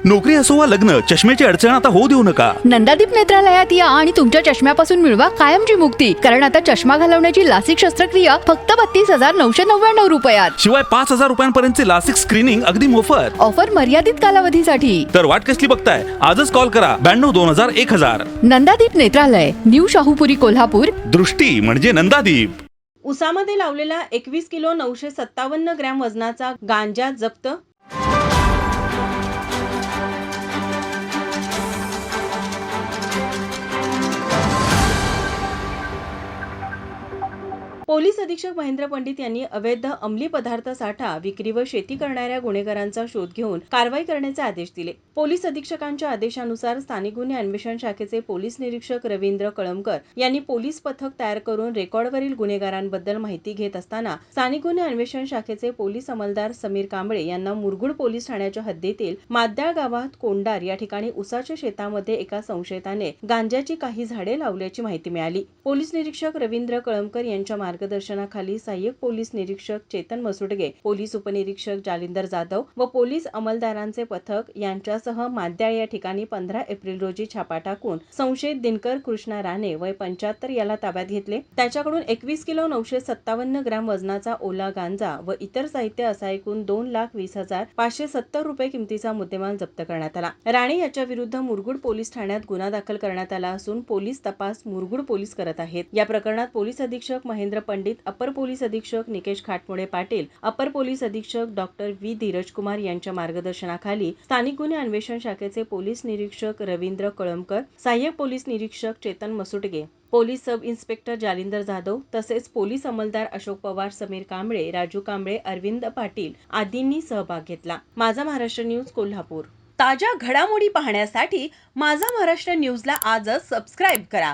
नोकरी असो वा लग्न, चष्म्याची अडचण आता होऊ देऊ नका. नंदादीप नेत्रालयात या आणि तुमच्या चष्म्यापासून मिळवा कायमची मुक्ती. कारण आता चष्मा घालवण्याची लासिक शस्त्रक्रिया फक्त 32,999 रुपयात. शिवाय 5,000 रुपयांपर्यंतचे लासिक स्क्रीनिंग अगदी मोफत. ऑफर मर्यादित कालावधीसाठी. तर वाट कसली बघताय, आजच कॉल करा 92-2000-1000. नंदादीप नेत्रालय, न्यू शाहूपुरी, कोल्हापूर. दृष्टी म्हणजे नंदादीप. उसामध्ये लावलेला 21 किलो 957 ग्रॅम वजनाचा गांजा जप्त. पोलीस अधीक्षक महेंद्र पंडित यांनी अवैध अंमली पदार्थ साठा, विक्री व शेती करणाऱ्या गुन्हेगारांचा शोध घेऊन कारवाई करण्याचे आदेश दिले. पोलीस अधीक्षकांच्या आदेशानुसार स्थानिक गुन्हे अन्वेषण शाखेचे पोलीस निरीक्षक रवींद्र कळमकर यांनी पोलीस पथक तयार करून रेकॉर्डवरील गुन्हेगारांबद्दल माहिती घेत असताना स्थानिक गुन्हे अन्वेषण शाखेचे पोलीस अंमलदार समीर कांबळे यांना मुरगुड पोलीस ठाण्याच्या हद्दीतील माद्याळ गावात कोंडार या ठिकाणी उसाच्या शेतामध्ये एका संशयिताने गांजाची काही झाडे लावल्याची माहिती मिळाली. पोलीस निरीक्षक रवींद्र कळमकर यांच्या मार्गदर्शनाखाली सहाय्यक पोलीस निरीक्षक चेतन मसुडगे, पोलीस उपनिरीक्षक जालिंदर जाधव व पोलीस अंमलदारांचे पथक यांच्यासह माद्याळ या ठिकाणी 15 एप्रिल रोजी छापा टाकून संशयित दिनकर कृष्णा राणे वय 75 याला ताब्यात घेतले. त्याच्याकडून 21 किलो 957 ग्रॅम वजनाचा ओला गांजा व इतर साहित्य असा एकूण 2,20,570 रुपये किमतीचा मुद्देमाल जप्त करण्यात आला. राणे याच्या विरुद्ध मुरगुड पोलीस ठाण्यात गुन्हा दाखल करण्यात आला असून पोलीस तपास मुरगुड पोलीस करत आहेत. या प्रकरणात पोलीस अधीक्षक महेंद्र पंडित, अपर पोलीस अधीक्षक निकेश खाटमुळे पाटील, अपर पोलीस अधीक्षक डॉक्टर व्ही धीरज कुमार यांच्या मार्गदर्शनाखाली स्थानिक गुन्हे अन्वेषण शाखेचे पोलीस निरीक्षक रवींद्र कळमकर, सहाय्यक पोलीस निरीक्षक Chetan Masudge, police sub inspector Jalindar Jadhav तसेच पोलीस अंमलदार अशोक पवार, समीर कांबळे, राजू कांबळे, अरविंद पाटील आदींनी सहभाग घेतला. माझा महाराष्ट्र न्यूज, कोल्हापूर. ताज्या घडामोडी पाहण्यासाठी माझा महाराष्ट्र न्यूजला आजच सबस्क्राईब करा.